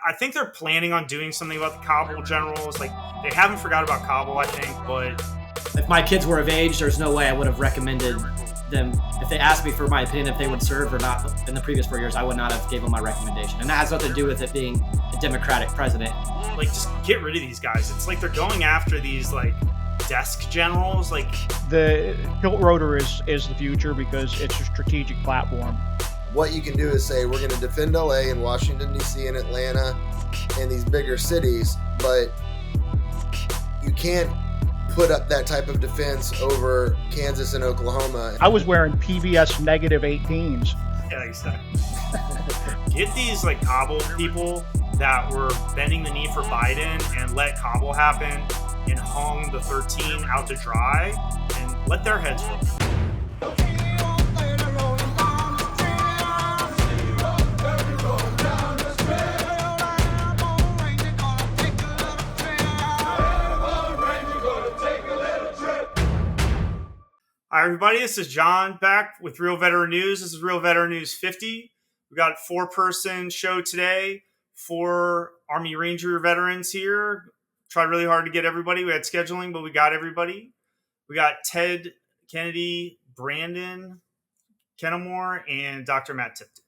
I think they're planning on doing something about the Kabul generals. Like, they haven't forgot about Kabul, I think, but if my kids were of age, there's no way I would have recommended them. If they asked me for my opinion if they would serve or not in the previous 4 years, I would not have gave them my recommendation. And that has nothing to do with it being a Democratic president. Like, just get rid of these guys. It's like they're going after these, like, desk generals. Like, the tilt rotor is the future because it's a strategic platform. What you can do is say, we're going to defend LA and Washington, D.C. and Atlanta and these bigger cities, but you can't put up that type of defense over Kansas and Oklahoma. I was wearing PBS negative 18s. Yeah, exactly. Get these, like, Kabul people that were bending the knee for Biden and let Kabul happen and hung the 13 out to dry and let their heads roll. Hi, everybody. This is John back with Real Veteran News. This is Real Veteran News 50. We got a 4-person show today. 4 Army Ranger veterans here. Tried really hard to get everybody. We had scheduling, but we got everybody. We got Ted Kennedy, Brandon Kennemore, and Dr. Matt Tipton.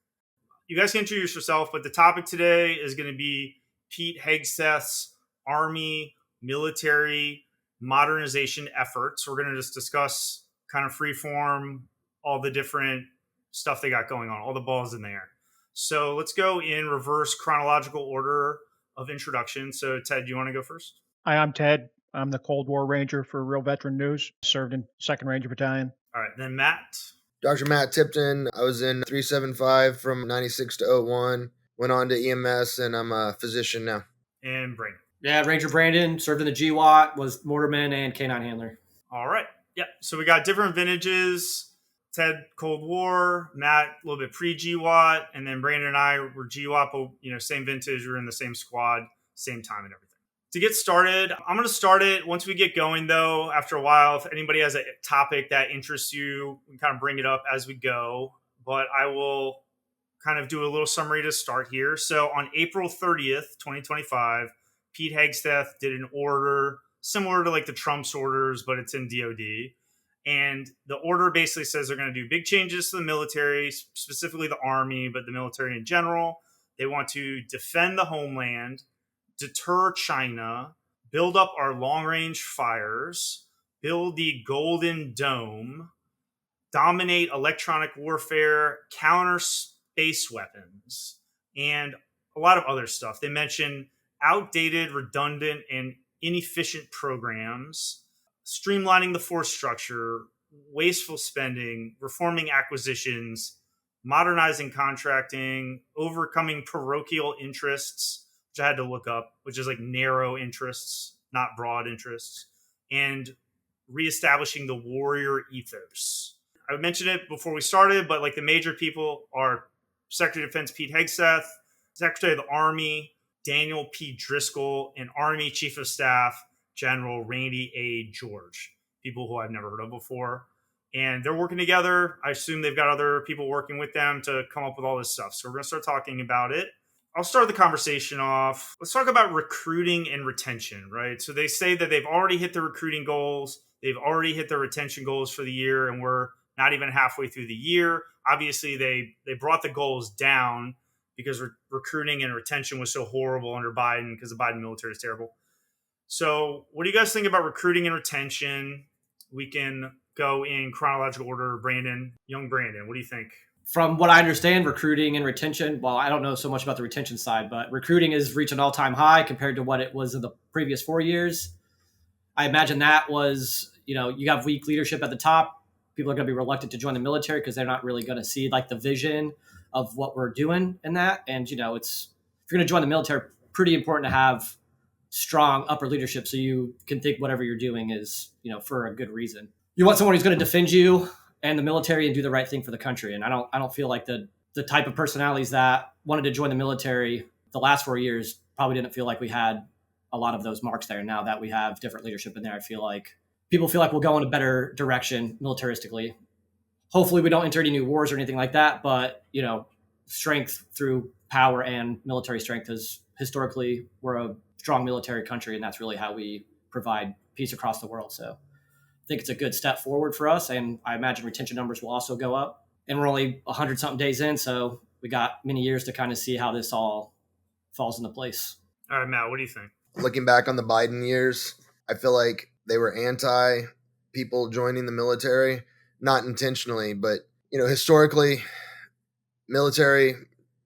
You guys can introduce yourself, but the topic today is going to be Pete Hegseth's Army military modernization efforts. We're going to just discuss kind of freeform, all the different stuff they got going on, all the balls in there. So let's go in reverse chronological order of introduction. So Ted, do you want to go first? Hi, I'm Ted. I'm the Cold War Ranger for Real Veteran News. Served in 2nd Ranger Battalion. All right, then Matt. Dr. Matt Tipton. I was in 375 from 96 to 01. Went on to EMS, and I'm a physician now. And Brandon. Yeah, Ranger Brandon, served in the GWAT, was mortarman and K9 handler. All right. Yeah, so we got different vintages. Ted, Cold War, Matt, a little bit pre-GWAT, and then Brandon and I were GWAT, but same vintage. We were in the same squad, same time and everything. To get started, I'm going to start it once we get going, though. After a while, if anybody has a topic that interests you, we can kind of bring it up as we go. But I will kind of do a little summary to start here. So on April 30th, 2025, Pete Hegseth did an order similar to like the Trump's orders, but it's in DOD. And the order basically says they're going to do big changes to the military, specifically the Army, but the military in general. They want to defend the homeland, deter China, build up our long-range fires, build the Golden Dome, dominate electronic warfare, counter space weapons, and a lot of other stuff. They mention outdated, redundant, and inefficient programs, streamlining the force structure, wasteful spending, reforming acquisitions, modernizing contracting, overcoming parochial interests, which I had to look up, which is like narrow interests, not broad interests, and reestablishing the warrior ethos. I mentioned it before we started, but like the major people are Secretary of Defense Pete Hegseth, Secretary of the Army Daniel P. Driscoll, and Army Chief of Staff General Randy A. George, people who I've never heard of before. And they're working together. I assume they've got other people working with them to come up with all this stuff. So we're going to start talking about it. I'll start the conversation off. Let's talk about recruiting and retention, right? So they say that they've already hit the recruiting goals. They've already hit their retention goals for the year, and we're not even halfway through the year. Obviously, they brought the goals down because recruiting and retention was so horrible under Biden because the Biden military is terrible. So what do you guys think about recruiting and retention? We can go in chronological order. Brandon, young Brandon, what do you think? From what I understand, recruiting and retention, well, I don't know so much about the retention side, but recruiting has reached an all-time high compared to what it was in the previous 4 years. I imagine that was, you have weak leadership at the top. People are going to be reluctant to join the military because they're not really going to see like the vision of what we're doing in that. And, if you're going to join the military, pretty important to have strong upper leadership so you can think whatever you're doing is, for a good reason. You want someone who's going to defend you and the military and do the right thing for the country. And I don't feel like the type of personalities that wanted to join the military the last 4 years probably didn't feel like we had a lot of those marks there. Now that we have different leadership in there, I feel like people feel like we'll go in a better direction militaristically. Hopefully we don't enter any new wars or anything like that, but strength through power and military strength has historically we're a strong military country, and that's really how we provide peace across the world. So I think it's a good step forward for us, and I imagine retention numbers will also go up. And we're only 100 something days in, so we got many years to kind of see how this all falls into place. All right, Matt, what do you think? Looking back on the Biden years, I feel like they were anti people joining the military, not intentionally, but historically, military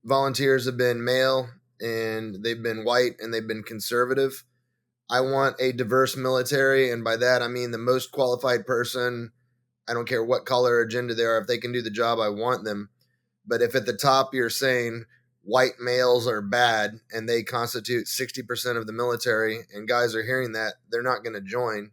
volunteers have been male and they've been white and they've been conservative. I want a diverse military, and by that I mean the most qualified person. I don't care what color or agenda they are. If they can do the job, I want them. But if at the top you're saying white males are bad and they constitute 60% of the military, and guys are hearing that, they're not going to join.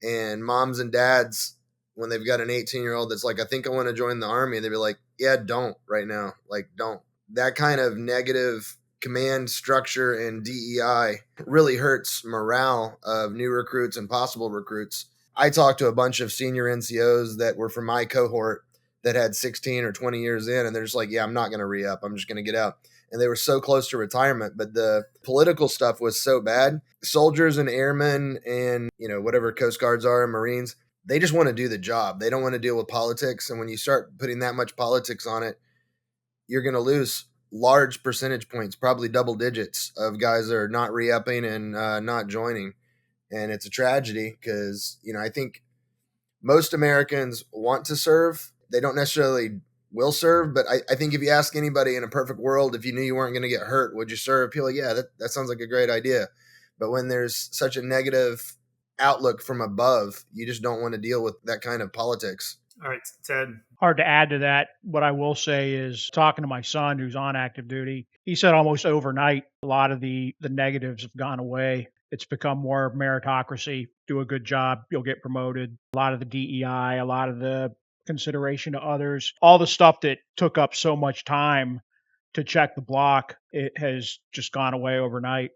And moms and dads, when they've got an 18-year-old that's like, I think I want to join the Army, they'd be like, yeah, don't right now. Like, don't. That kind of negative command structure and DEI really hurts morale of new recruits and possible recruits. I talked to a bunch of senior NCOs that were from my cohort that had 16 or 20 years in, and they're just like, yeah, I'm not going to re-up. I'm just going to get out. And they were so close to retirement, but the political stuff was so bad. Soldiers and airmen and, whatever Coast Guards are and Marines, they just want to do the job. They don't want to deal with politics. And when you start putting that much politics on it, you're going to lose large percentage points, probably double digits of guys that are not re-upping and not joining. And it's a tragedy because, I think most Americans want to serve. They don't necessarily will serve, but I think if you ask anybody in a perfect world, if you knew you weren't going to get hurt, would you serve? People are like, yeah, that sounds like a great idea. But when there's such a negative outlook from above, you just don't want to deal with that kind of politics. All right, Ted. Hard to add to that. What I will say is, talking to my son who's on active duty, he said almost overnight a lot of the negatives have gone away. It's become more meritocracy. Do a good job, you'll get promoted. A lot of the DEI, a lot of the consideration to others, all the stuff that took up so much time to check the block, it has just gone away overnight,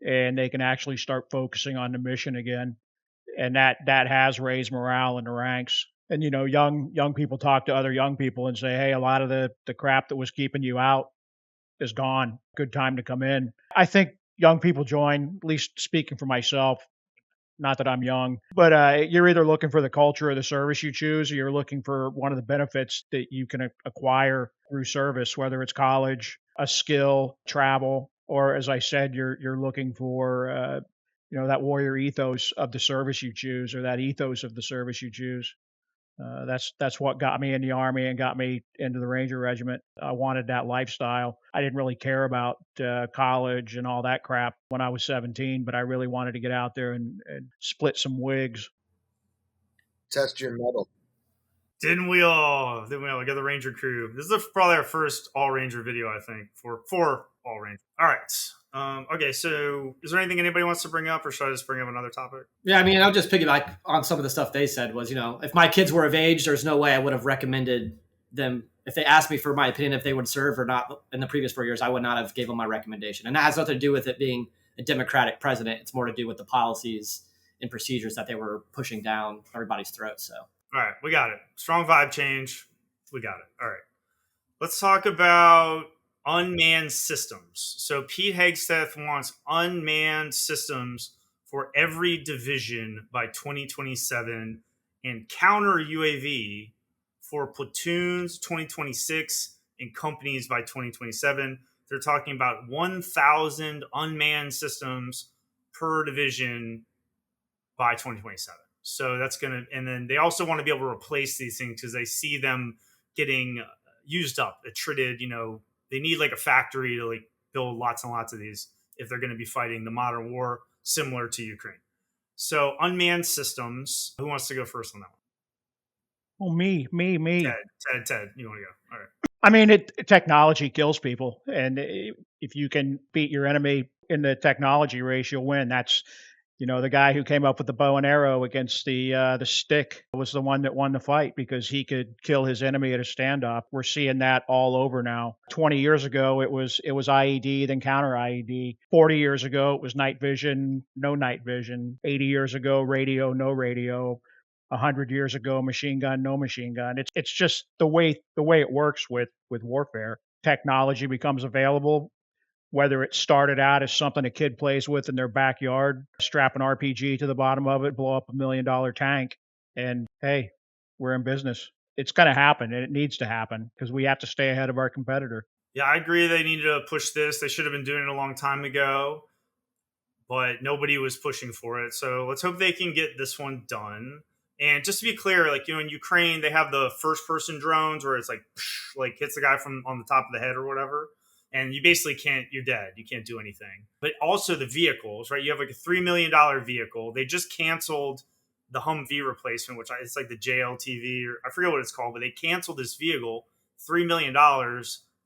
and they can actually start focusing on the mission again. And that has raised morale in the ranks. And young people talk to other young people and say, hey, a lot of the crap that was keeping you out is gone. Good time to come in. I think young people join, at least speaking for myself, not that I'm young, but you're either looking for the culture of the service you choose, or you're looking for one of the benefits that you can acquire through service, whether it's college, a skill, travel, or as I said, you're looking for that warrior ethos of the service you choose, or that ethos of the service you choose. That's what got me in the Army and got me into the Ranger Regiment. I wanted that lifestyle. I didn't really care about college and all that crap when I was 17, but I really wanted to get out there and split some wigs. Test your mettle. Didn't we all? We got the Ranger crew. This is probably our first all Ranger video, I think, for all Ranger. All right. Okay, so is there anything anybody wants to bring up, or should I just bring up another topic? Yeah, I mean, I'll just piggyback on some of the stuff they said. Was, if my kids were of age, there's no way I would have recommended them. If they asked me for my opinion if they would serve or not in the previous 4 years, I would not have gave them my recommendation. And that has nothing to do with it being a Democratic president. It's more to do with the policies and procedures that they were pushing down everybody's throats. So, all right, we got it. Strong vibe change. We got it. All right. Let's talk about unmanned systems. So Pete Hegsteth wants unmanned systems for every division by 2027 and counter UAV for platoons 2026 and companies by 2027. They're talking about 1,000 unmanned systems per division by 2027. So that's going to, and then they also want to be able to replace these things because they see them getting used up, attrited. They need like a factory to like build lots and lots of these if they're going to be fighting the modern war similar to Ukraine. So unmanned systems. Who wants to go first on that one? Oh, me. Ted, you want to go? All right. I mean, technology kills people, and if you can beat your enemy in the technology race, you'll win. That's the guy who came up with the bow and arrow against the stick was the one that won the fight because he could kill his enemy at a standoff. We're seeing that all over now. 20 years ago, it was IED, then counter IED. 40 years ago, it was night vision, no night vision. 80 years ago, radio, no radio. 100 years ago, machine gun, no machine gun. It's just the way it works with warfare. Technology becomes available whether it started out as something a kid plays with in their backyard, strap an RPG to the bottom of it, blow up $1 million tank, and hey, we're in business. It's going to happen, and it needs to happen because we have to stay ahead of our competitor. Yeah, I agree. They needed to push this. They should have been doing it a long time ago, but nobody was pushing for it. So let's hope they can get this one done. And just to be clear, like, in Ukraine, they have the first person drones where it's like hits the guy from on the top of the head or whatever. And you basically you're dead. You can't do anything. But also the vehicles, right? You have like a $3 million vehicle. They just canceled the Humvee replacement, it's like the JLTV, or I forget what it's called, but they canceled this vehicle, $3 million.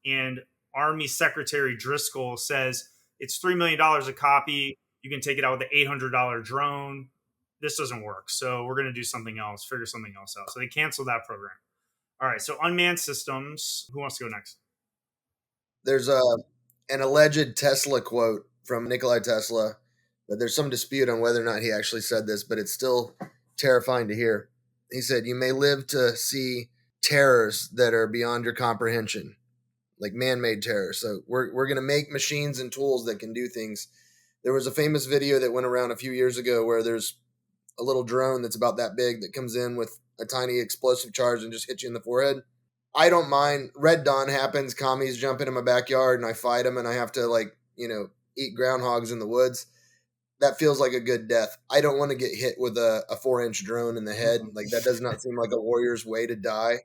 And Army Secretary Driscoll says it's $3 million a copy. You can take it out with the $800 drone. This doesn't work. So we're going to do something else, figure something else out. So they canceled that program. All right. So Unmanned Systems. Who wants to go next? There's an alleged Tesla quote from Nikola Tesla, but there's some dispute on whether or not he actually said this, but it's still terrifying to hear. He said, "You may live to see terrors that are beyond your comprehension, like man-made terrors." So we're going to make machines and tools that can do things. There was a famous video that went around a few years ago where there's a little drone that's about that big that comes in with a tiny explosive charge and just hits you in the forehead. I don't mind. Red Dawn happens. Commies jump into my backyard and I fight them and I have to eat groundhogs in the woods. That feels like a good death. I don't want to get hit with a 4-inch drone in the head. Like, that does not seem like a warrior's way to die.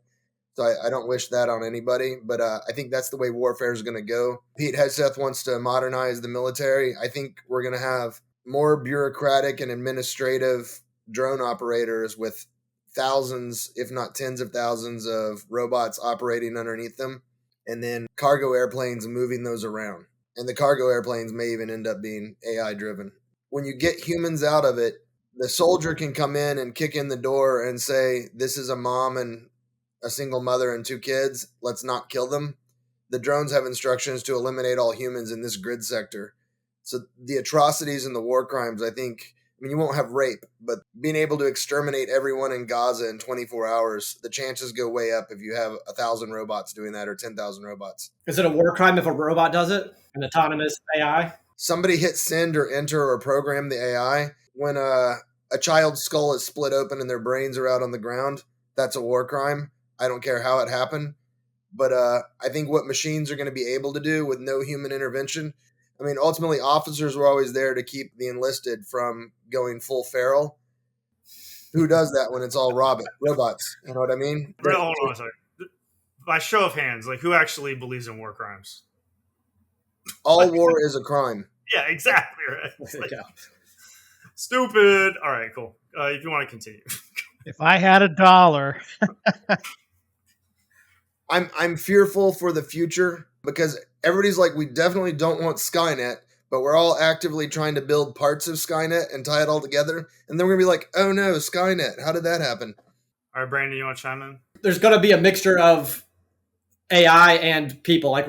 So I don't wish that on anybody, but I think that's the way warfare is going to go. Pete Hegseth wants to modernize the military. I think we're going to have more bureaucratic and administrative drone operators with thousands, if not tens of thousands of robots operating underneath them, and then cargo airplanes moving those around. And the cargo airplanes may even end up being AI driven. When you get humans out of it, the soldier can come in and kick in the door and say, "This is a mom and a single mother and 2 kids. Let's not kill them." The drones have instructions to eliminate all humans in this grid sector. So the atrocities and the war crimes, I mean, you won't have rape, but being able to exterminate everyone in Gaza in 24 hours, the chances go way up if you have 1,000 robots doing that or 10,000 robots. Is it a war crime if a robot does it? An autonomous AI? Somebody hit send or enter or program the AI. When a child's skull is split open and their brains are out on the ground, that's a war crime. I don't care how it happened. But I think what machines are going to be able to do with no human intervention, I mean, ultimately, officers were always there to keep the enlisted from going full feral. Who does that when it's all robots? You know what I mean? Hold on a second. By show of hands, like, who actually believes in war crimes? All war is a crime. Yeah, exactly. Right. Like, stupid. All right, cool. If you want to continue. If I had $1, I'm fearful for the future because everybody's like, we definitely don't want Skynet, but we're all actively trying to build parts of Skynet and tie it all together. And then we're going to be like, oh no, Skynet, how did that happen? All right, Brandon, you want to chime in? There's going to be a mixture of AI and people. Like,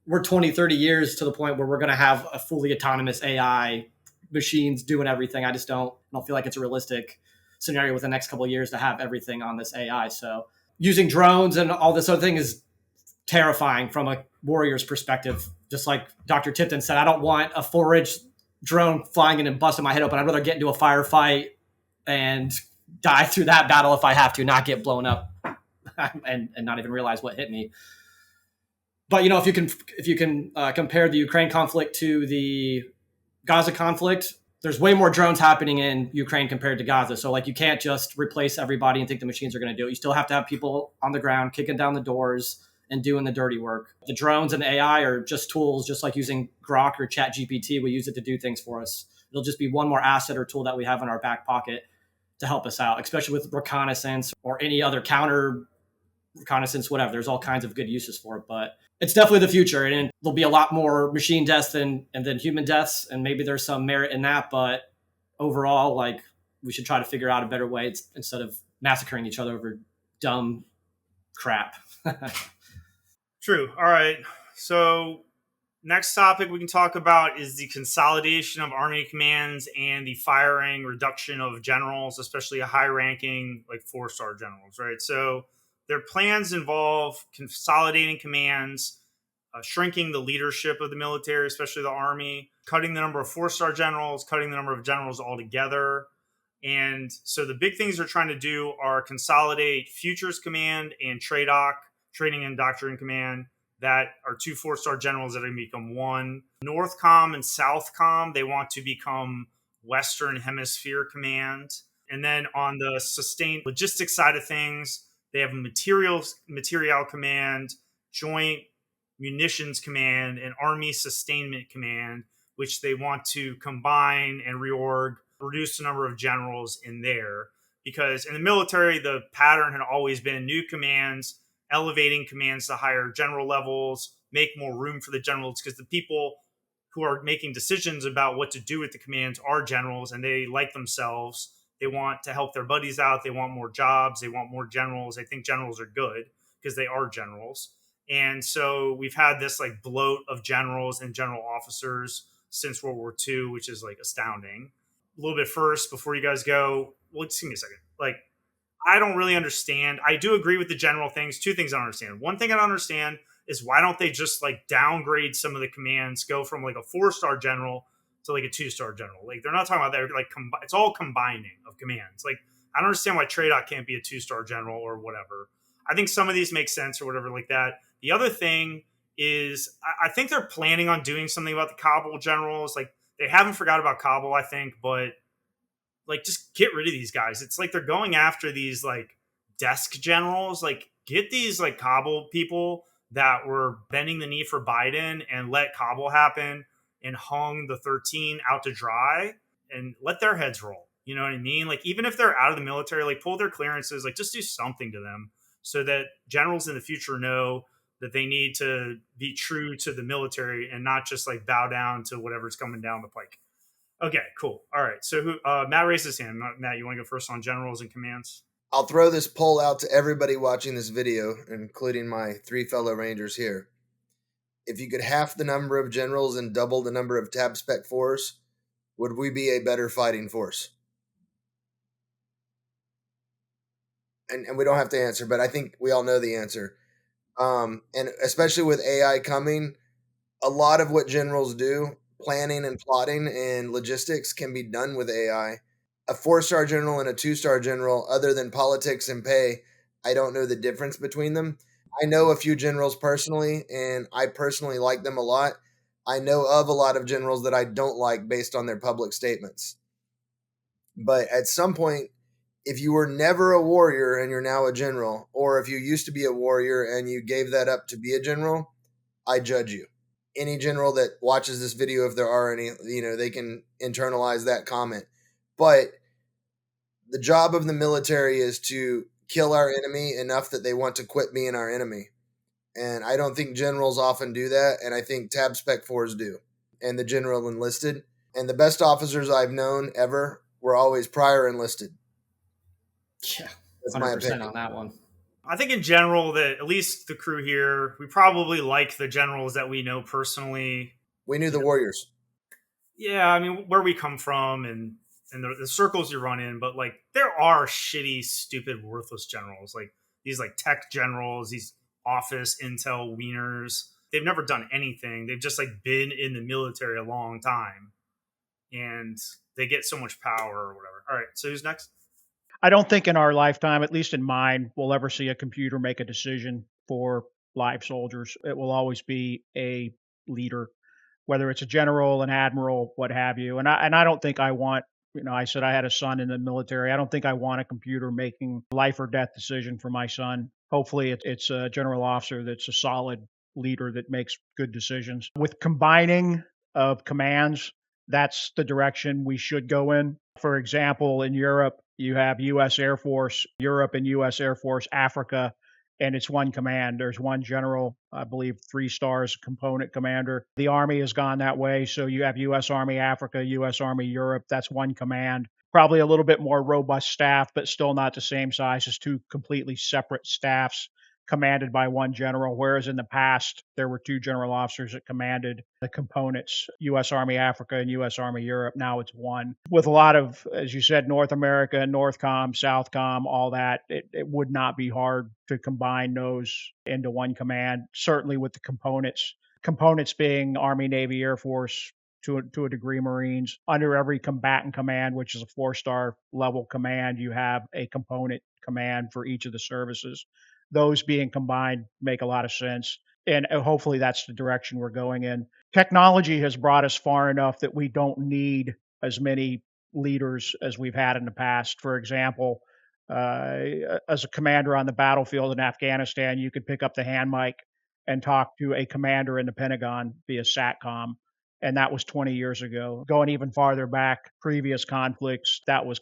we're 20, 30 years to the point where we're going to have a fully autonomous AI machines doing everything. I don't feel like it's a realistic scenario within the next couple of years to have everything on this AI. So using drones and all this other thing is terrifying from a warrior's perspective. Just like Dr. Tipton said, I don't want a 4-inch drone flying in and busting my head open. I'd rather get into a firefight and die through that battle if I have to, not get blown up and not even realize what hit me. But, if you can compare the Ukraine conflict to the Gaza conflict, there's way more drones happening in Ukraine compared to Gaza. So, like, you can't just replace everybody and think the machines are going to do it. You still have to have people on the ground kicking down the doors and doing the dirty work. The drones and AI are just tools, just like using Grok or ChatGPT. We use it to do things for us. It'll just be one more asset or tool that we have in our back pocket to help us out, especially with reconnaissance or any other counter reconnaissance, whatever. There's all kinds of good uses for it, but it's definitely the future. And there'll be a lot more machine deaths than human deaths. And maybe there's some merit in that, but overall, like, we should try to figure out a better way instead of massacring each other over dumb crap. True. All right. So next topic we can talk about is the consolidation of Army commands and the firing, reduction of generals, especially a high-ranking, like 4-star generals, right? So their plans involve consolidating commands, shrinking the leadership of the military, especially the Army, cutting the number of 4-star generals, cutting the number of generals altogether. And so the big things they're trying to do are consolidate Futures Command and TRADOC, Training and Doctrine Command, that are 2 4-star generals that are going to become one. Northcom and Southcom, they want to become Western Hemisphere Command. And then on the sustained logistics side of things, they have a material command, Joint Munitions Command, and Army Sustainment Command, which they want to combine and reorg, reduce the number of generals in there. Because in the military, the pattern had always been new commands, elevating commands to higher general levels, make more room for the generals, because the people who are making decisions about what to do with the commands are generals, and they like themselves. They want to help their buddies out. They want more jobs. They want more generals. They think generals are good because they are generals. And so we've had this like bloat of generals and general officers since World War II, which is like astounding. A little bit first before you guys go, well, just give me a second. Like, I don't really understand. I do agree with the general things. 2 things I don't understand. One thing I don't understand is why don't they just like downgrade some of the commands, go from like a 4-star general to like a 2-star general? Like, they're not talking about that. Like, it's all combining of commands. Like, I don't understand why TRADOC can't be a 2-star general or whatever. I think some of these make sense or whatever like that. The other thing is I think they're planning on doing something about the Kabul generals. Like, they haven't forgot about Kabul, I think, but like, just get rid of these guys. It's like they're going after these like desk generals. Like, get these like Kabul people that were bending the knee for Biden and let Kabul happen and hung the 13 out to dry and let their heads roll. You know what I mean? Like, even if they're out of the military, like, pull their clearances, like, just do something to them so that generals in the future know that they need to be true to the military and not just like bow down to whatever's coming down the pike. Okay, cool. All right. So Matt raised his hand. Matt, you want to go first on generals and commands? I'll throw this poll out to everybody watching this video, including my 3 fellow Rangers here. If you could half the number of generals and double the number of tab spec 4s, would we be a better fighting force? And we don't have to answer, but I think we all know the answer. And especially with AI coming, a lot of what generals do, planning and plotting and logistics, can be done with AI. A 4-star general and a 2-star general, other than politics and pay, I don't know the difference between them. I know a few generals personally, and I personally like them a lot. I know of a lot of generals that I don't like based on their public statements. But at some point, if you were never a warrior and you're now a general, or if you used to be a warrior and you gave that up to be a general, I judge you. Any general that watches this video, if there are any, they can internalize that comment. But the job of the military is to kill our enemy enough that they want to quit being our enemy. And I don't think generals often do that. And I think tab spec 4s do. And the general enlisted. And the best officers I've known ever were always prior enlisted. Yeah, That's my 100% opinion. on that one. I think in general that at least the crew here, we probably like the generals that we know personally. We knew the warriors. Yeah, I mean, where we come from and the circles you run in, but like there are shitty, stupid, worthless generals. Like these like tech generals, these office intel wieners. They've never done anything. They've just like been in the military a long time. And they get so much power or whatever. All right, so who's next? I don't think in our lifetime, at least in mine, we'll ever see a computer make a decision for live soldiers. It will always be a leader, whether it's a general, an admiral, what have you. And I don't think I want, I said I had a son in the military. I don't think I want a computer making life or death decision for my son. Hopefully it's a general officer that's a solid leader that makes good decisions. With combining of commands, that's the direction we should go in. For example, in Europe, you have U.S. Air Force, Europe and U.S. Air Force, Africa, and it's one command. There's one general, I believe 3 stars, component commander. The Army has gone that way. So you have U.S. Army Africa, U.S. Army Europe. That's one command. Probably a little bit more robust staff, but still not the same size as 2 completely separate staffs commanded by one general, whereas in the past, there were 2 general officers that commanded the components, U.S. Army Africa and U.S. Army Europe. Now it's one. With a lot of, as you said, North America, Northcom, Southcom, all that, it would not be hard to combine those into one command, certainly with the components. Components being Army, Navy, Air Force, to a degree Marines. Under every combatant command, which is a 4-star level command, you have a component command for each of the services. Those being combined make a lot of sense. And hopefully that's the direction we're going in. Technology has brought us far enough that we don't need as many leaders as we've had in the past. For example, as a commander on the battlefield in Afghanistan, you could pick up the hand mic and talk to a commander in the Pentagon via SATCOM. And that was 20 years ago. Going even farther back, previous conflicts, that was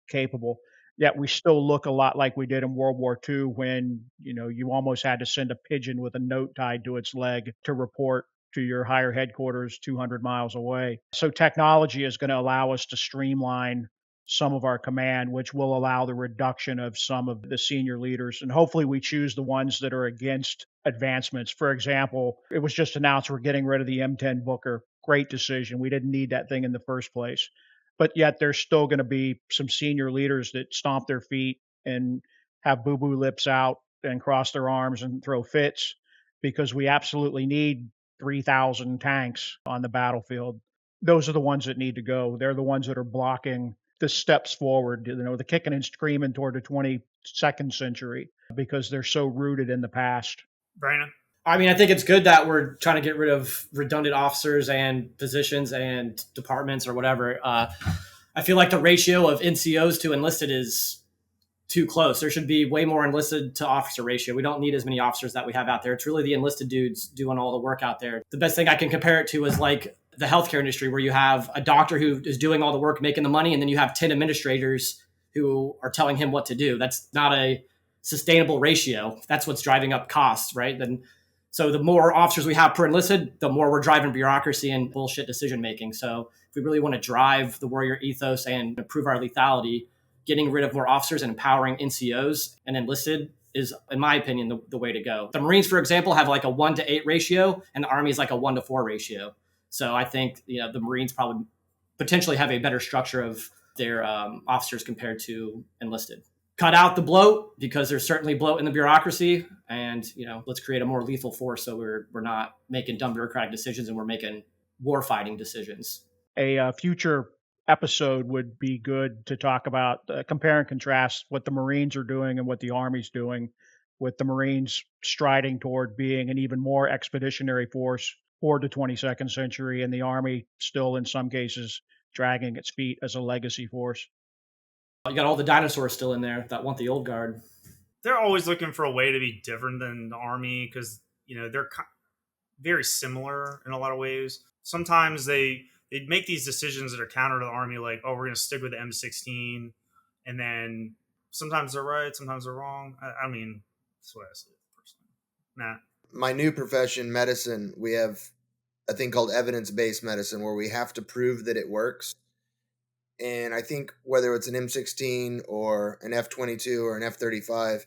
capable. Yet we still look a lot like we did in World War II when, you almost had to send a pigeon with a note tied to its leg to report to your higher headquarters 200 miles away. So technology is going to allow us to streamline some of our command, which will allow the reduction of some of the senior leaders. And hopefully we choose the ones that are against advancements. For example, it was just announced we're getting rid of the M10 Booker. Great decision. We didn't need that thing in the first place. But yet there's still going to be some senior leaders that stomp their feet and have boo-boo lips out and cross their arms and throw fits because we absolutely need 3,000 tanks on the battlefield. Those are the ones that need to go. They're the ones that are blocking the steps forward, the kicking and screaming toward the 22nd century because they're so rooted in the past. Brandon? I mean, I think it's good that we're trying to get rid of redundant officers and positions and departments or whatever. I feel like the ratio of NCOs to enlisted is too close. There should be way more enlisted to officer ratio. We don't need as many officers that we have out there. It's really the enlisted dudes doing all the work out there. The best thing I can compare it to is like the healthcare industry, where you have a doctor who is doing all the work, making the money, and then you have 10 administrators who are telling him what to do. That's not a sustainable ratio. That's what's driving up costs, right? So the more officers we have per enlisted, the more we're driving bureaucracy and bullshit decision making. So if we really want to drive the warrior ethos and improve our lethality, getting rid of more officers and empowering NCOs and enlisted is, in my opinion, the way to go. The Marines, for example, have like a 1-to-8 ratio, and the Army is like a 1-to-4 ratio. So I think the Marines probably potentially have a better structure of their officers compared to enlisted. Cut out the bloat, because there's certainly bloat in the bureaucracy, and let's create a more lethal force so we're not making dumb bureaucratic decisions and we're making war fighting decisions. A future episode would be good to talk about, compare and contrast what the Marines are doing and what the Army's doing, with the Marines striding toward being an even more expeditionary force for the 22nd century, and the Army still in some cases dragging its feet as a legacy force. You got all the dinosaurs still in there that want the old guard. They're always looking for a way to be different than the Army because, they're very similar in a lot of ways. Sometimes they make these decisions that are counter to the Army, like, oh, we're going to stick with the M16. And then sometimes they're right, sometimes they're wrong. I mean, that's what I see personally. Matt? My new profession, medicine, we have a thing called evidence-based medicine where we have to prove that it works. And I think whether it's an M16 or an F-22 or an F-35,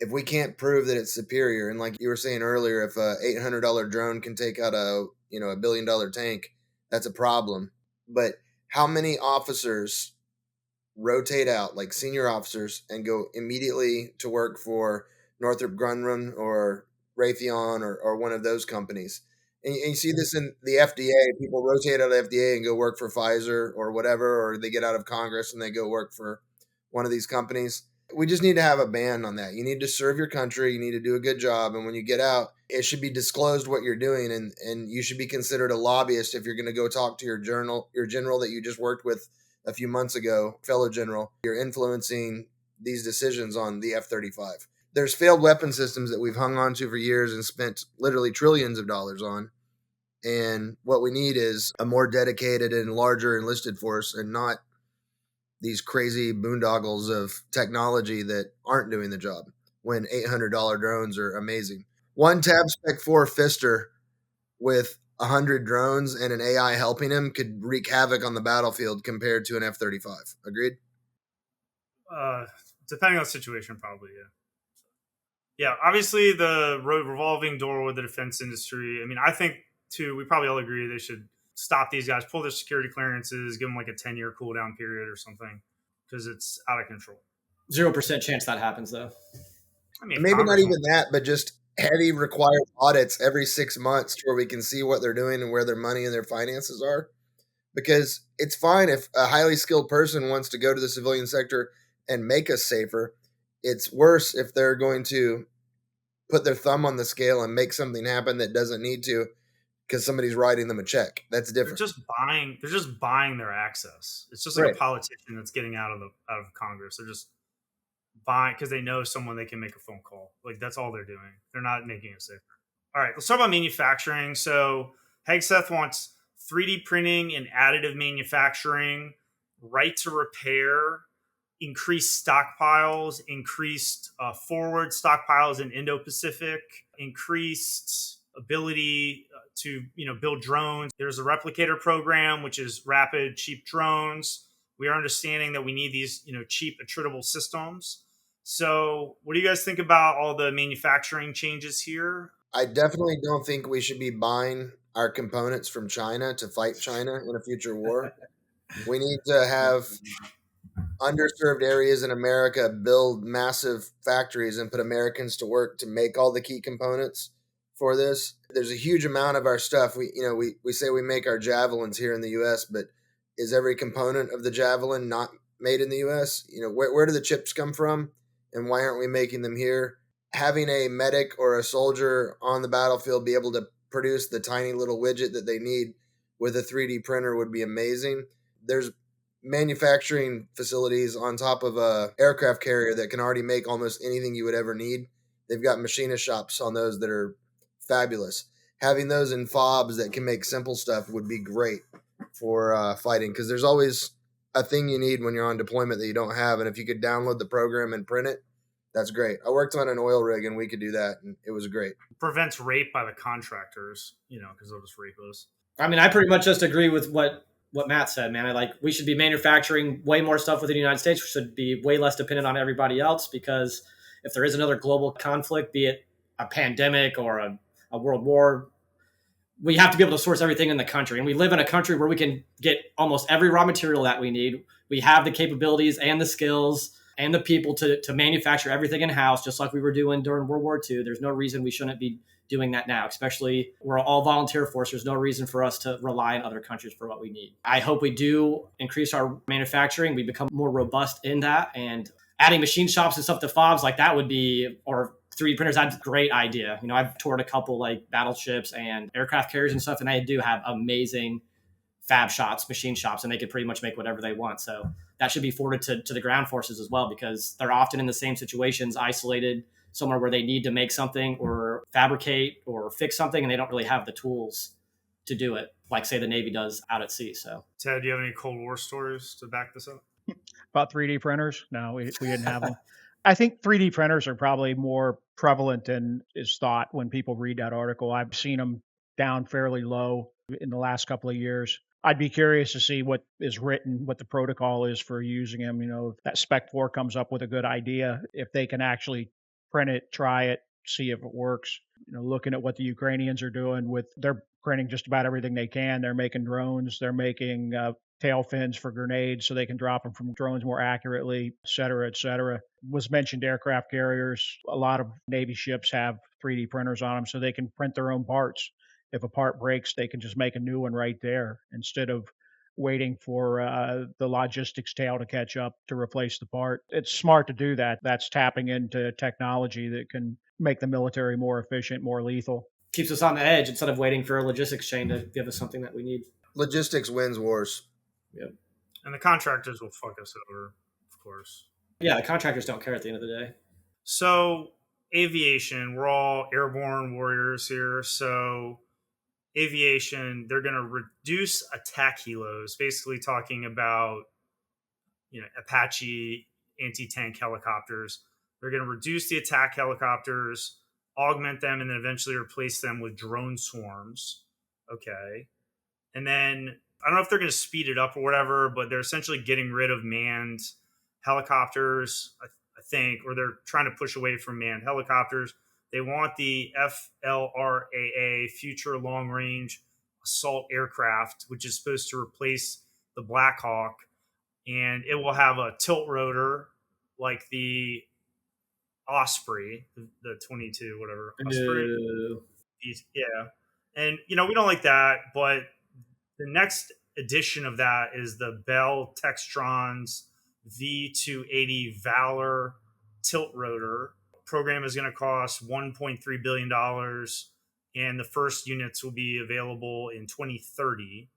if we can't prove that it's superior, and like you were saying earlier, if a $800 drone can take out a $1 billion tank, that's a problem. But how many officers rotate out, like senior officers, and go immediately to work for Northrop Grumman or Raytheon or one of those companies? And you see this in the FDA. People rotate out of FDA and go work for Pfizer or whatever, or they get out of Congress and they go work for one of these companies. We just need to have a ban on that. You need to serve your country. You need to do a good job. And when you get out, it should be disclosed what you're doing. And you should be considered a lobbyist if you're going to go talk to your general that you just worked with a few months ago, fellow general. You're influencing these decisions on the F-35. There's failed weapon systems that we've hung on to for years and spent literally trillions of dollars on. And what we need is a more dedicated and larger enlisted force, and not these crazy boondoggles of technology that aren't doing the job when $800 drones are amazing. One Tab Spec 4 Fister with 100 drones and an AI helping him could wreak havoc on the battlefield compared to an F-35. Agreed? Depending on the situation, probably, yeah. Yeah, obviously the revolving door with the defense industry. I mean, I think, too, we probably all agree they should stop these guys, pull their security clearances, give them like a 10-year cooldown period or something, because it's out of control. 0% chance that happens, though. I mean, maybe not even that, but just heavy required audits every 6 months to where we can see what they're doing and where their money and their finances are. Because it's fine if a highly skilled person wants to go to the civilian sector and make us safer. It's worse if they're going to put their thumb on the scale and make something happen that doesn't need to because somebody's writing them a check. That's different. They're just buying their access. It's just like Right. a politician that's getting out of Congress. They're just buying because they know someone they can make a phone call. Like that's all they're doing. They're not making it safer. All right, let's talk about manufacturing. So Hegseth wants 3D printing and additive manufacturing, right to repair, increased stockpiles, increased forward stockpiles in Indo-Pacific, increased ability to build drones. There's a replicator program, which is rapid, cheap drones. We are understanding that we need these cheap, attritable systems. So, what do you guys think about all the manufacturing changes here? I definitely don't think we should be buying our components from China to fight China in a future war. We need to have underserved areas in America build massive factories and put Americans to work to make all the key components for this. There's a huge amount of our stuff. We say we make our javelins here in the US, but is every component of the javelin not made in the US? Where do the chips come from and why aren't we making them here? Having a medic or a soldier on the battlefield be able to produce the tiny little widget that they need with a 3D printer would be amazing. There's manufacturing facilities on top of a aircraft carrier that can already make almost anything you would ever need. They've got machinist shops on those that are fabulous. Having those in fobs that can make simple stuff would be great for fighting, because there's always a thing you need when you're on deployment that you don't have, and if you could download the program and print it, that's great. I worked on an oil rig and we could do that, and it was great. Prevents rape by the contractors, because they'll just rape us. I mean, I pretty much just agree with what Matt said, man. We should be manufacturing way more stuff within the United States. We should be way less dependent on everybody else, because if there is another global conflict, be it a pandemic or a world war, we have to be able to source everything in the country. And we live in a country where we can get almost every raw material that we need. We have the capabilities and the skills and the people to manufacture everything in-house, just like we were doing during World War II. There's no reason we shouldn't be doing that now, especially we're all volunteer force. There's no reason for us to rely on other countries for what we need. I hope we do increase our manufacturing. We become more robust in that, and adding machine shops and stuff to fobs like that would be, or 3D printers, that's a great idea. I've toured a couple like battleships and aircraft carriers and stuff, and they do have amazing fab shops, machine shops, and they could pretty much make whatever they want. So that should be forwarded to the ground forces as well, because they're often in the same situations, isolated somewhere where they need to make something or fabricate or fix something, and they don't really have the tools to do it, like say the Navy does out at sea. So, Ted, do you have any Cold War stories to back this up? About 3D printers? No, we didn't have them. I think 3D printers are probably more prevalent than is thought when people read that article. I've seen them down fairly low in the last couple of years. I'd be curious to see what is written, what the protocol is for using them. If that Spec 4 comes up with a good idea, if they can actually print it, try it, see if it works. Looking at what the Ukrainians are doing they're printing just about everything they can. They're making drones, they're making tail fins for grenades so they can drop them from drones more accurately, et cetera, et cetera. Was mentioned aircraft carriers. A lot of Navy ships have 3D printers on them so they can print their own parts. If a part breaks, they can just make a new one right there instead of waiting for the logistics tail to catch up to replace the part. It's smart to do that. That's tapping into technology that can make the military more efficient, more lethal. keeps us on the edge instead of waiting for a logistics chain to give us something that we need. Logistics wins wars. Yep. And the contractors will fuck us over, of course. Yeah, the contractors don't care at the end of the day. So, aviation, we're all airborne warriors here. So, aviation, they're going to reduce attack helos, basically talking about, Apache anti-tank helicopters. They're going to reduce the attack helicopters, augment them, and then eventually replace them with drone swarms. Okay. And then I don't know if they're going to speed it up or whatever, but they're essentially getting rid of manned helicopters, I think, or they're trying to push away from manned helicopters. They want the FLRAA, Future Long Range Assault Aircraft, which is supposed to replace the Black Hawk. And it will have a tilt rotor like the Osprey, the 22, whatever. Osprey. No. Yeah. And, we don't like that, but the next edition of that is the Bell Textron's V280 Valor tilt rotor. Program is going to cost $1.3 billion dollars, and the first units will be available in 2030.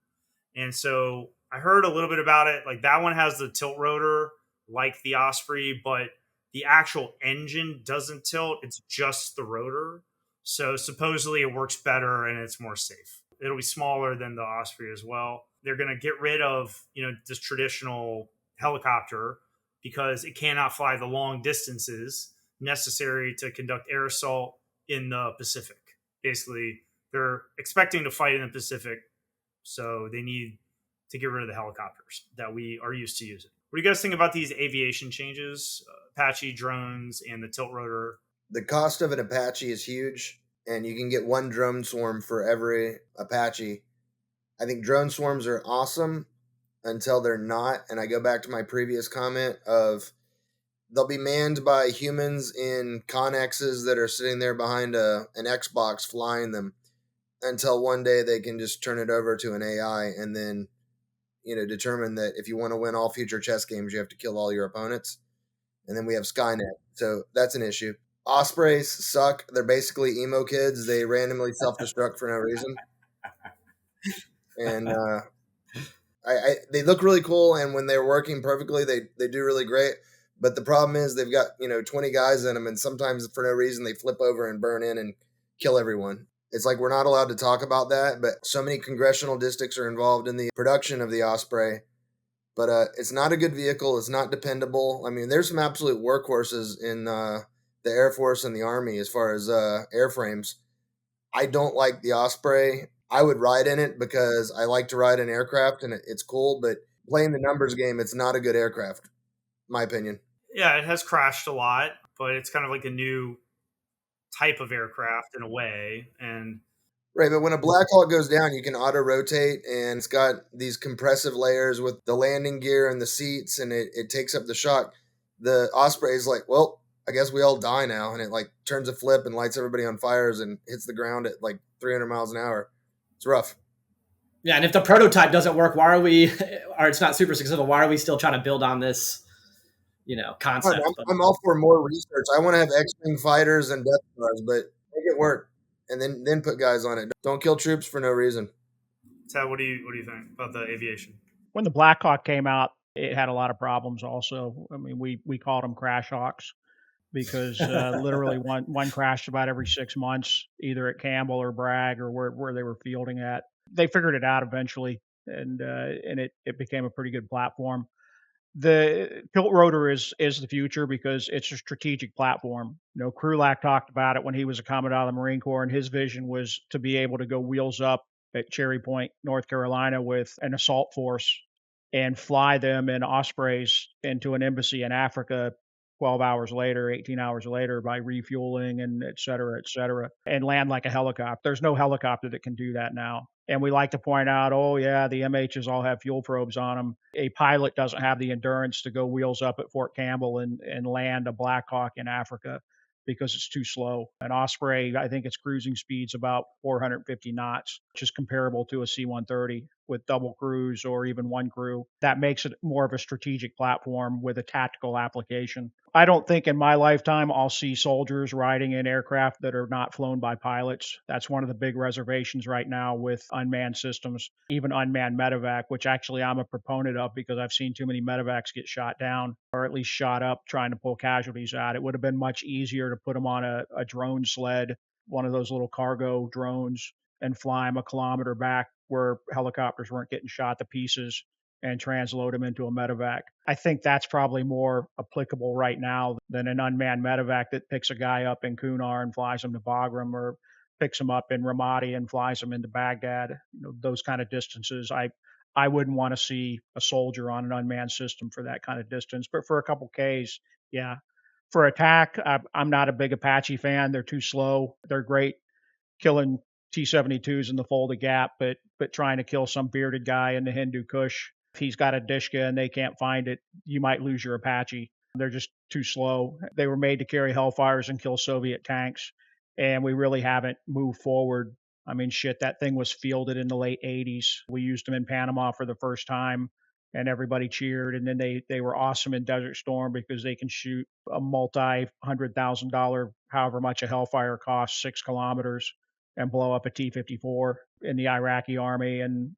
And so I heard a little bit about it. Like that one has the tilt rotor like the Osprey, but the actual engine doesn't tilt. It's just the rotor. So supposedly it works better and it's more safe. It'll be smaller than the Osprey as well. They're going to get rid of, this traditional helicopter because it cannot fly the long distances necessary to conduct air assault in the Pacific. Basically, they're expecting to fight in the Pacific, so they need to get rid of the helicopters that we are used to using. What do you guys think about these aviation changes, Apache drones and the tilt rotor? The cost of an Apache is huge, and you can get one drone swarm for every Apache. I think drone swarms are awesome until they're not, and I go back to my previous comment of they'll be manned by humans in Connexes that are sitting there behind an Xbox flying them until one day they can just turn it over to an AI and then, determine that if you want to win all future chess games, you have to kill all your opponents. And then we have Skynet. So that's an issue. Ospreys suck. They're basically emo kids. They randomly self-destruct for no reason. And they look really cool, and when they're working perfectly, they do really great. But the problem is they've got 20 guys in them, and sometimes for no reason they flip over and burn in and kill everyone. It's like we're not allowed to talk about that, but so many congressional districts are involved in the production of the Osprey. But it's not a good vehicle. It's not dependable. I mean, there's some absolute workhorses in the Air Force and the Army as far as airframes. I don't like the Osprey. I would ride in it because I like to ride an aircraft and it's cool, but playing the numbers game, it's not a good aircraft, my opinion. Yeah, it has crashed a lot, but it's kind of like a new type of aircraft in a way. And right, but when a Black Hawk goes down, you can auto rotate, and it's got these compressive layers with the landing gear and the seats, and it takes up the shock. The Osprey is like, well, I guess we all die now, and it like turns a flip and lights everybody on fires and hits the ground at like 300 miles an hour. It's rough. Yeah, and if the prototype doesn't work, why are we, or it's not super successful, why are we still trying to build on this, concept? I'm all for more research. I want to have X-Wing fighters and Death Stars, but make it work, and then put guys on it. Don't kill troops for no reason. Ted, what do you think about the Aviation? When the Black Hawk came out, it had a lot of problems also. I mean, we called them Crash Hawks because literally one crashed about every 6 months, either at Campbell or Bragg or where they were fielding at. They figured it out eventually, and it became a pretty good platform. The tilt rotor is the future because it's a strategic platform. Krulak talked about it when he was a commandant of the Marine Corps, and his vision was to be able to go wheels up at Cherry Point, North Carolina, with an assault force and fly them in Ospreys into an embassy in Africa 12 hours later, 18 hours later by refueling and et cetera, and land like a helicopter. There's no helicopter that can do that now. And we like to point out, oh, yeah, the MHs all have fuel probes on them. A pilot doesn't have the endurance to go wheels up at Fort Campbell and land a Black Hawk in Africa because it's too slow. An Osprey, I think its cruising speed's about 450 knots, which is comparable to a C-130 with double crews or even one crew. That makes it more of a strategic platform with a tactical application. I don't think in my lifetime I'll see soldiers riding in aircraft that are not flown by pilots. That's one of the big reservations right now with unmanned systems, even unmanned medevac, which actually I'm a proponent of because I've seen too many medevacs get shot down or at least shot up trying to pull casualties out. It would have been much easier to put them on a drone sled, one of those little cargo drones, and fly them a kilometer back where helicopters weren't getting shot to pieces and transload them into a medevac. I think that's probably more applicable right now than an unmanned medevac that picks a guy up in Kunar and flies him to Bagram, or picks him up in Ramadi and flies him into Baghdad. Those kind of distances. I wouldn't want to see a soldier on an unmanned system for that kind of distance, but for a couple Ks, yeah. For attack, I'm not a big Apache fan. They're too slow. They're great killing T-72s in the Fulda Gap, but trying to kill some bearded guy in the Hindu Kush, if he's got a Dishka and they can't find it, you might lose your Apache. They're just too slow. They were made to carry Hellfires and kill Soviet tanks, and we really haven't moved forward. I mean, shit, that thing was fielded in the late 80s. We used them in Panama for the first time, and everybody cheered. And then they were awesome in Desert Storm because they can shoot a multi-$100,000, however much a Hellfire costs, 6 kilometers, and blow up a T-54 in the Iraqi army. And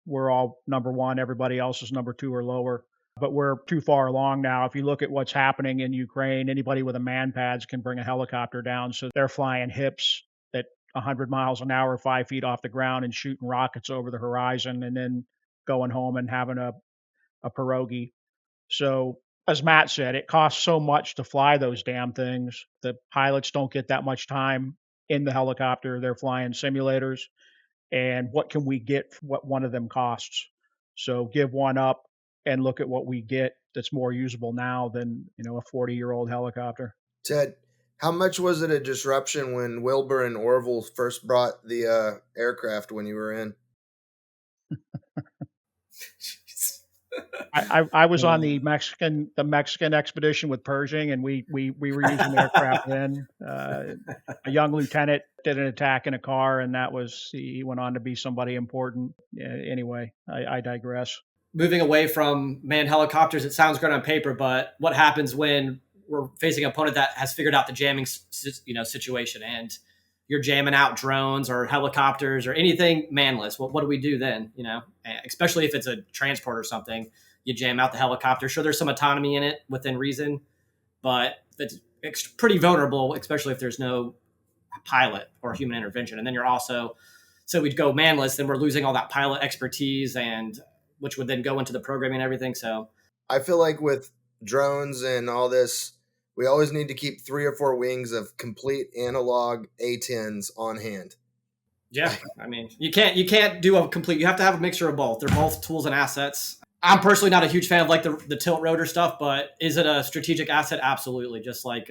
we're all number one. Everybody else is number two or lower. But we're too far along now. If you look at what's happening in Ukraine, anybody with a man pads can bring a helicopter down. So they're flying hips at 100 miles an hour, 5 feet off the ground, and shooting rockets over the horizon, and then going home and having a pierogi. So, as Matt said, it costs so much to fly those damn things. The pilots don't get that much time in the helicopter. They're flying simulators. And what can we get for what one of them costs? So give one up and look at what we get that's more usable now than, a 40-year-old helicopter. Ted, how much was it a disruption when Wilbur and Orville first brought the aircraft when you were in? I was on the Mexican expedition with Pershing, and we were using aircraft then. A young lieutenant did an attack in a car, and he went on to be somebody important. Anyway, I digress. Moving away from manned helicopters, it sounds great on paper, but what happens when we're facing an opponent that has figured out the jamming situation, and you're jamming out drones or helicopters or anything manless? What do we do then? Especially if it's a transport or something, you jam out the helicopter. Sure, there's some autonomy in it within reason, but it's pretty vulnerable, especially if there's no pilot or human intervention. And then so we'd go manless, then we're losing all that pilot expertise, and which would then go into the programming and everything. So I feel like with drones and all this, we always need to keep 3 or 4 wings of complete analog A-10s on hand. Yeah, I mean, you can't do a complete. You have to have a mixture of both. They're both tools and assets. I'm personally not a huge fan of like the tilt rotor stuff, but is it a strategic asset? Absolutely. Just like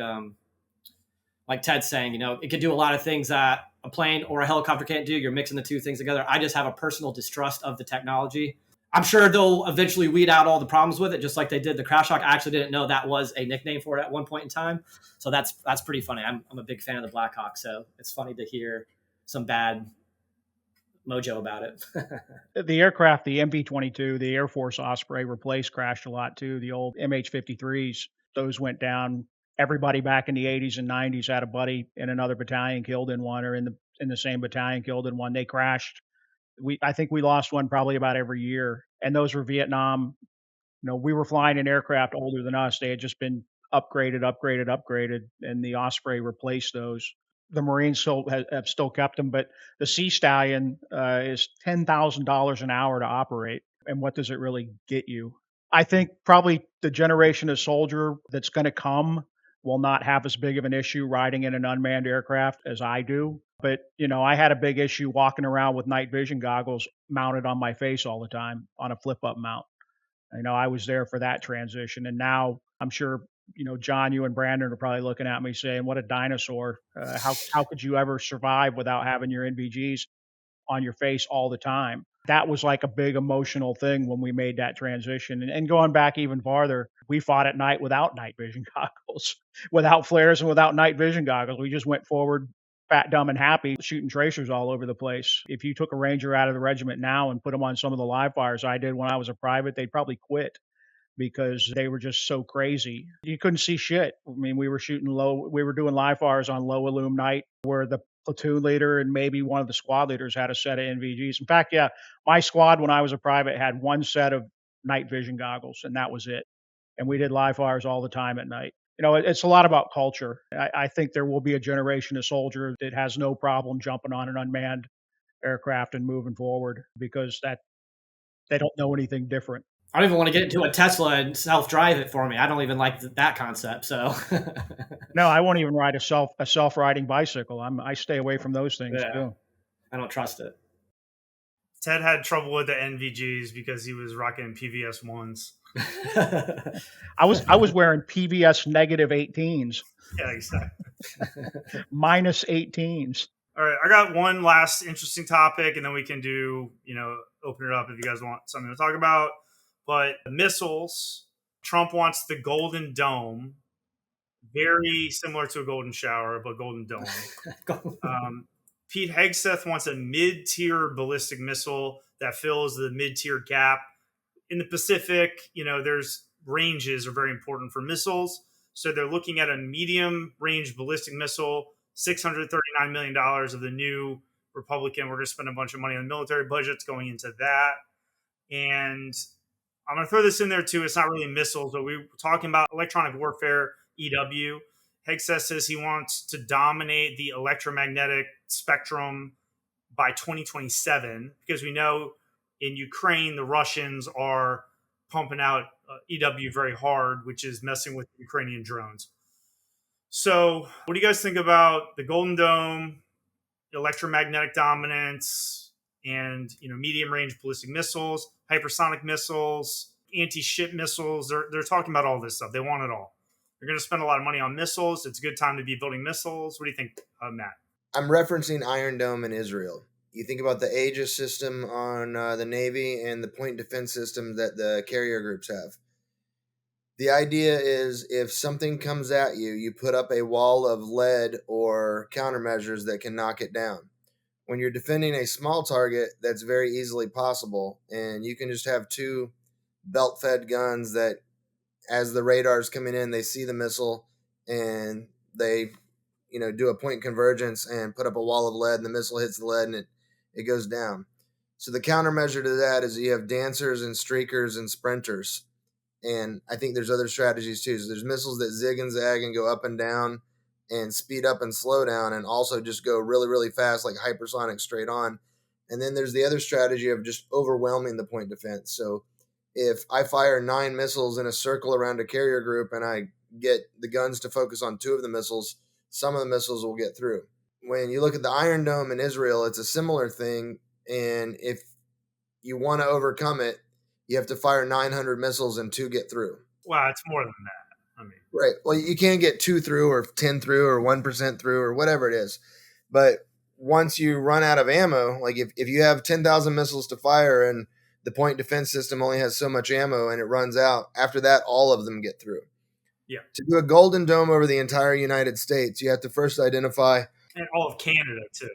Ted's saying, it could do a lot of things that a plane or a helicopter can't do. You're mixing the two things together. I just have a personal distrust of the technology. I'm sure they'll eventually weed out all the problems with it, just like they did the Crash Hawk. I actually didn't know that was a nickname for it at one point in time. So that's pretty funny. I'm a big fan of the Black Hawk, so it's funny to hear some bad mojo about it. The aircraft, the MV-22, the Air Force Osprey crashed a lot too. The old MH-53s, those went down. Everybody back in the 80s and 90s had a buddy in another battalion killed in one, or in the same battalion killed in one. They crashed. I think we lost one probably about every year. And those were Vietnam. We were flying an aircraft older than us. They had just been upgraded, and the Osprey replaced those. The Marines have still kept them, but the Sea Stallion is $10,000 an hour to operate. And what does it really get you? I think probably the generation of soldier that's going to come will not have as big of an issue riding in an unmanned aircraft as I do. But, I had a big issue walking around with night vision goggles mounted on my face all the time on a flip up mount. I was there for that transition. And now I'm sure, John, you and Brandon are probably looking at me saying, what a dinosaur. How could you ever survive without having your NVGs on your face all the time? That was like a big emotional thing when we made that transition. And going back even farther, we fought at night without night vision goggles, without flares and without night vision goggles. We just went forward, fat, dumb, and happy, shooting tracers all over the place. If you took a Ranger out of the regiment now and put them on some of the live fires I did when I was a private, they'd probably quit because they were just so crazy. You couldn't see shit. I mean, we were doing live fires on low illum night where the platoon leader and maybe one of the squad leaders had a set of NVGs. In fact, yeah, my squad when I was a private had one set of night vision goggles, and that was it. And we did live fires all the time at night. It's a lot about culture. I think there will be a generation of soldier that has no problem jumping on an unmanned aircraft and moving forward because that they don't know anything different. I don't even want to get into a Tesla and self-drive it for me. I don't even like that concept. So no, I won't even ride a self-riding bicycle. I stay away from those things too. I don't trust it. Ted had trouble with the NVGs because he was rocking PVS ones. I was wearing PVS negative 18s. Yeah, exactly. Minus 18s. All right, I got one last interesting topic, and then we can do, open it up if you guys want something to talk about. But missiles, Trump wants the Golden Dome, very similar to a golden shower, but Golden Dome. Pete Hegseth wants a mid-tier ballistic missile that fills the mid-tier gap. In the Pacific, there's ranges are very important for missiles. So they're looking at a medium-range ballistic missile, $639 million of the new Republican. We're going to spend a bunch of money on the military budgets going into that. And I'm going to throw this in there too. It's not really missiles, but we were talking about electronic warfare, EW. Hegseth says he wants to dominate the electromagnetic spectrum by 2027 because we know in Ukraine, the Russians are pumping out EW very hard, which is messing with Ukrainian drones. So what do you guys think about the Golden Dome, electromagnetic dominance, and medium-range ballistic missiles, hypersonic missiles, anti-ship missiles? They're talking about all this stuff. They want it all. They're going to spend a lot of money on missiles. It's a good time to be building missiles. What do you think, Matt? I'm referencing Iron Dome in Israel. You think about the Aegis system on the Navy and the point defense system that the carrier groups have. The idea is if something comes at you, you put up a wall of lead or countermeasures that can knock it down. When you're defending a small target, that's very easily possible, and you can just have two belt-fed guns that, as the radar's coming in, they see the missile and they do a point convergence and put up a wall of lead, and the missile hits the lead and it goes down. So the countermeasure to that is you have dancers and streakers and sprinters. And I think there's other strategies too. So there's missiles that zig and zag and go up and down and speed up and slow down and also just go really, really fast like hypersonic straight on. And then there's the other strategy of just overwhelming the point defense. So if I fire 9 missiles in a circle around a carrier group and I get the guns to focus on 2 of the missiles, some of the missiles will get through. When you look at the Iron Dome in Israel, it's a similar thing. And if you want to overcome it, you have to fire 900 missiles and 2 get through. Wow, it's more than that. Right. Well, you can't get 2 through or 10 through or 1% through or whatever it is. But once you run out of ammo, like if you have 10,000 missiles to fire and the point defense system only has so much ammo and it runs out, after that, all of them get through. Yeah. To do a Golden Dome over the entire United States, you have to first identify. And all of Canada, too.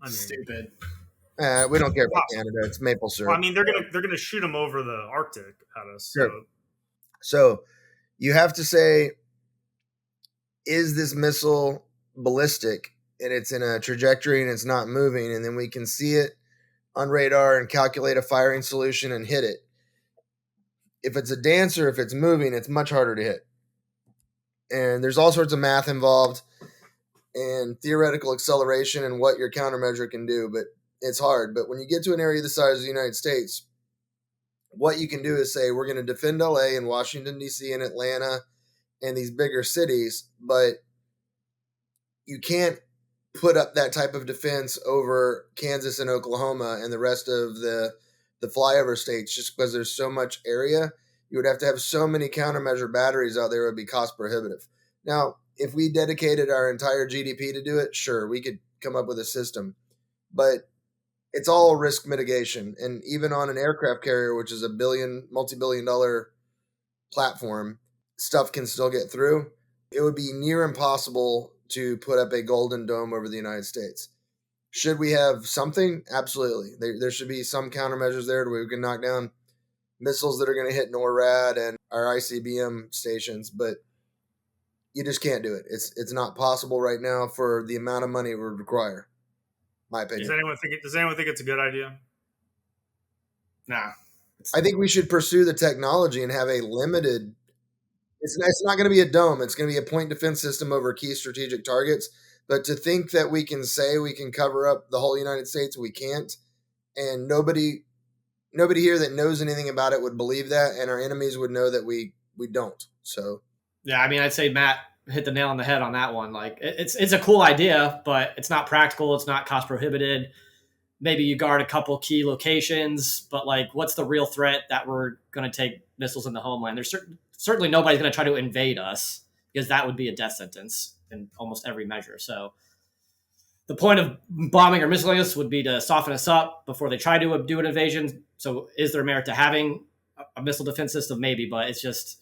Stupid. We don't care about Canada. It's maple syrup. Well, they're gonna shoot them over the Arctic at us. Sure. So you have to say, is this missile ballistic and it's in a trajectory and it's not moving, and then we can see it on radar and calculate a firing solution and hit it. If it's a dancer, if it's moving, it's much harder to hit. And there's all sorts of math involved and theoretical acceleration and what your countermeasure can do, but it's hard. But when you get to an area the size of the United States, what you can do is say, we're going to defend LA and Washington, D.C. and Atlanta and these bigger cities, but you can't put up that type of defense over Kansas and Oklahoma and the rest of the flyover states just because there's so much area. You would have to have so many countermeasure batteries out there, it would be cost prohibitive. Now, if we dedicated our entire GDP to do it, sure, we could come up with a system. But it's all risk mitigation. And even on an aircraft carrier, which is a multi-billion-dollar platform, stuff can still get through. It would be near impossible to put up a Golden Dome over the United States. Should we have something? Absolutely. There should be some countermeasures there where we can knock down missiles that are going to hit NORAD and our ICBM stations, but you just can't do it. It's not possible right now for the amount of money it would require. My opinion. Does anyone think it's a good idea? Nah. I think we should pursue the technology and have a limited. It's not going to be a dome. It's going to be a point defense system over key strategic targets. But to think that we can say we can cover up the whole United States, we can't. And nobody here that knows anything about it would believe that, and our enemies would know that we don't. So yeah, I mean, I'd say Matt hit the nail on the head on that one. Like, it's a cool idea, but it's not practical. It's not cost prohibited. Maybe you guard a couple key locations, but like, what's the real threat that we're going to take missiles in the homeland? There's certainly nobody's going to try to invade us, because that would be a death sentence in almost every measure. So the point of bombing or missiling us would be to soften us up before they try to do an invasion. So is there merit to having a missile defense system? Maybe, but it's just,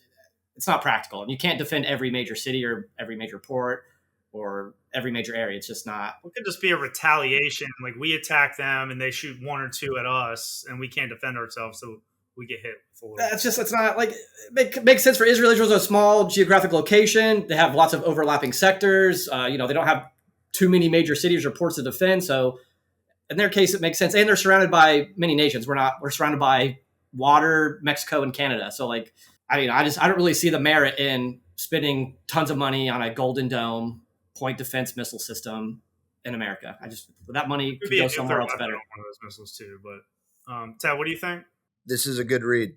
it's not practical. And you can't defend every major city or every major port or every major area. It's just not. It could just be a retaliation. Like we attack them and they shoot one or two at us and we can't defend ourselves. So we get hit fully. It's not like it makes sense for Israel. Israel's a small geographic location. They have lots of overlapping sectors. They don't have too many major cities or ports to defend. So in their case, it makes sense. And they're surrounded by many nations. We're surrounded by water, Mexico and Canada. So I don't really see the merit in spending tons of money on a Golden Dome point defense missile system in America. That money could go somewhere else better. One of those missiles too, but Ted, what do you think? This is a good read.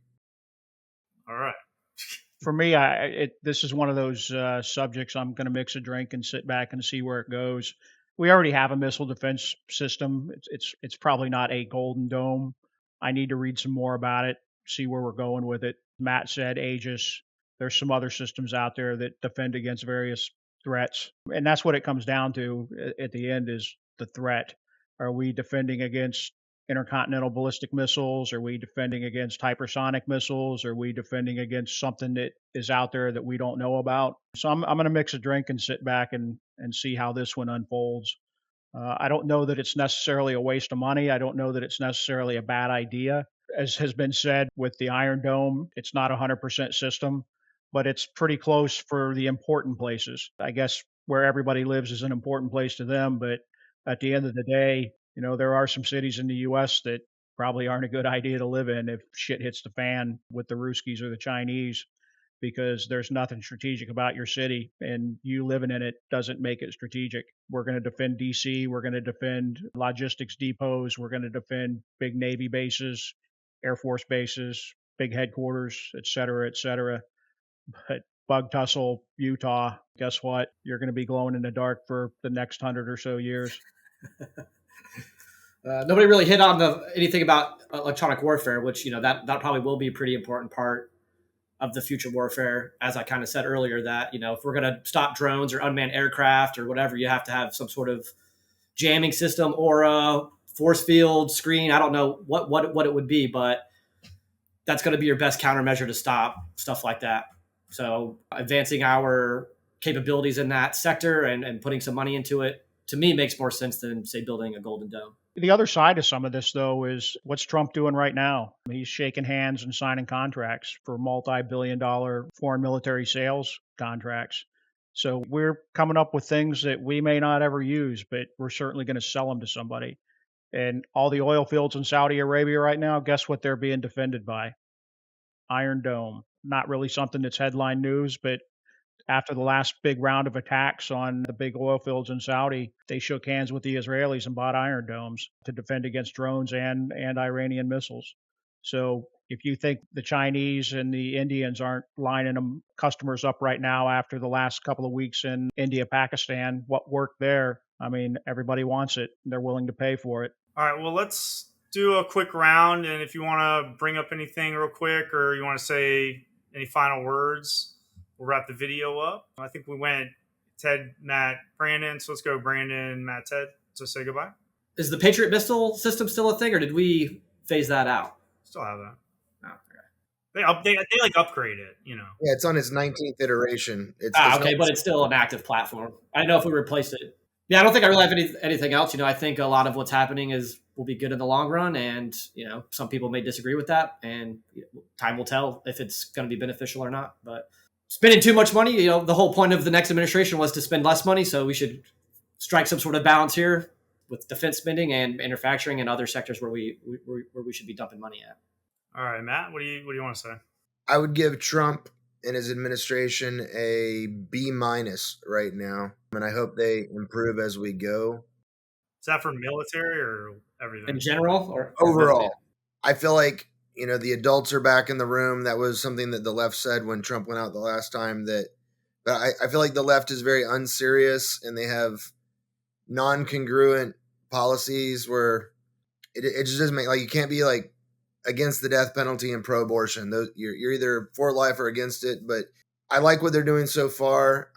All right. For me, this is one of those subjects I'm going to mix a drink and sit back and see where it goes. We already have a missile defense system. It's probably not a Golden Dome. I need to read some more about it, see where we're going with it. Matt said Aegis. There's some other systems out there that defend against various threats. And that's what it comes down to at the end is the threat. Are we defending against intercontinental ballistic missiles? Are we defending against hypersonic missiles? Are we defending against something that is out there that we don't know about? So I'm going to mix a drink and sit back and see how this one unfolds. I don't know that it's necessarily a waste of money. I don't know that it's necessarily a bad idea. As has been said with the Iron Dome, it's not a 100% system, but it's pretty close for the important places. I guess where everybody lives is an important place to them, but at the end of the day, there are some cities in the U.S. that probably aren't a good idea to live in if shit hits the fan with the Ruskies or the Chinese, because there's nothing strategic about your city, and you living in it doesn't make it strategic. We're going to defend D.C. We're going to defend logistics depots. We're going to defend big Navy bases, Air Force bases, big headquarters, et cetera, et cetera. But Bug Tussle, Utah, guess what? You're going to be glowing in the dark for the next 100 or so years. Nobody really hit on anything about electronic warfare, which, that probably will be a pretty important part of the future warfare. As I kind of said earlier, that, if we're going to stop drones or unmanned aircraft or whatever, you have to have some sort of jamming system, aura, force field, screen. I don't know what it would be, but that's going to be your best countermeasure to stop stuff like that. So advancing our capabilities in that sector and putting some money into it, to me, makes more sense than, say, building a Golden Dome. The other side of some of this, though, is what's Trump doing right now? He's shaking hands and signing contracts for multi-billion-dollar foreign military sales contracts. So we're coming up with things that we may not ever use, but we're certainly going to sell them to somebody. And all the oil fields in Saudi Arabia right now, guess what they're being defended by? Iron Dome. Not really something that's headline news, but after the last big round of attacks on the big oil fields in Saudi, they shook hands with the Israelis and bought Iron Domes to defend against drones and Iranian missiles. So if you think the Chinese and the Indians aren't lining them customers up right now after the last couple of weeks in India, Pakistan, what worked there? I mean, everybody wants it. They're willing to pay for it. All right, well, let's do a quick round. And if you want to bring up anything real quick or you want to say any final words, we'll wrap the video up. I think we went Ted, Matt, Brandon. So let's go Brandon, Matt, Ted. So say goodbye. Is the Patriot missile system still a thing, or did we phase that out? Still have that. Oh, okay. They like upgrade it, Yeah, it's on its 19th iteration. But it's still an active platform. I don't know if we replaced it. Yeah, I don't think I really have anything else. I think a lot of what's happening will be good in the long run, and some people may disagree with that, and time will tell if it's going to be beneficial or not. But spending too much money, the whole point of the next administration was to spend less money, so we should strike some sort of balance here with defense spending and manufacturing and other sectors where we should be dumping money at. All right, Matt, what do you want to say? I would give Trump and his administration a B- right now, and I hope they improve as we go. Is that for military or everything? In general or overall? I feel like the adults are back in the room. That was something that the left said when Trump went out the last time. But I feel like the left is very unserious, and they have non-congruent policies where it just doesn't make, like, you can't be like against the death penalty and pro-abortion. You're either for life or against it. But I like what they're doing so far.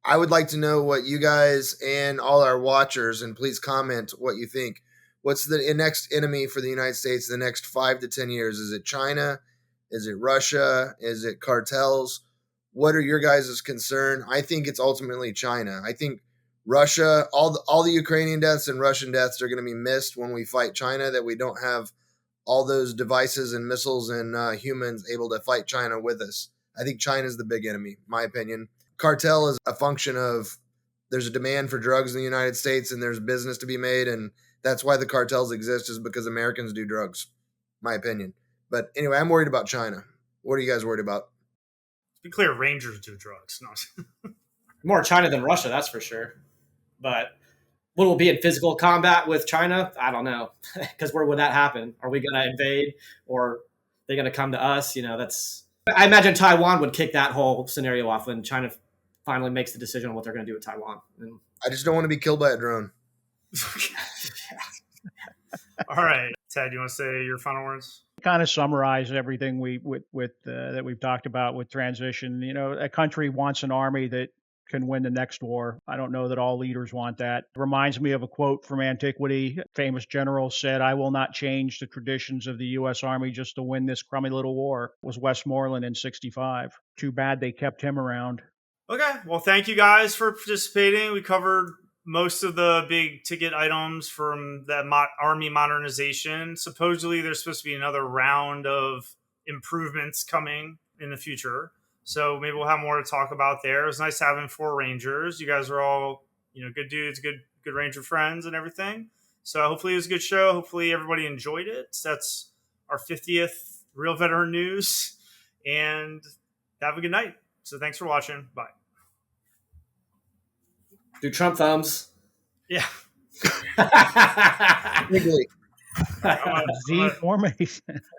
I would like to know what you guys and all our watchers, and please comment what you think. What's the next enemy for the United States the next 5 to 10 years? Is it China? Is it Russia? Is it cartels? What are your guys' concern? I think it's ultimately China. I think Russia, all the Ukrainian deaths and Russian deaths are going to be missed when we fight China, that we don't have all those devices and missiles and humans able to fight China with us. I think China's the big enemy, my opinion. Cartel is a function of there's a demand for drugs in the United States and there's business to be made, and that's why the cartels exist, is because Americans do drugs, my opinion. But anyway, I'm worried about China. What are you guys worried about? To be clear, Rangers do drugs. No. More China than Russia, that's for sure. But what will be in physical combat with China? I don't know. Because where would that happen? Are we going to invade, or are they going to come to us? I imagine Taiwan would kick that whole scenario off when China finally makes the decision on what they're going to do with Taiwan. I just don't want to be killed by a drone. All right, Ted, you want to say your final words? Kind of summarize everything that we've talked about with transition. A country wants an army that can win the next war. I don't know that all leaders want that. It reminds me of a quote from antiquity. A famous general said, "I will not change the traditions of the U.S. Army just to win this crummy little war." It was Westmoreland in 1965. Too bad they kept him around. Okay, well, thank you guys for participating. We covered most of the big ticket items from the Army modernization. Supposedly, there's supposed to be another round of improvements coming in the future. So maybe we'll have more to talk about there. It was nice having 4 Rangers. You guys are all, good dudes, good Ranger friends and everything. So hopefully it was a good show. Hopefully everybody enjoyed it. That's our 50th Real Veteran News. And have a good night. So thanks for watching. Bye. Do Trump thumbs. Yeah. Wiggly. Z formation.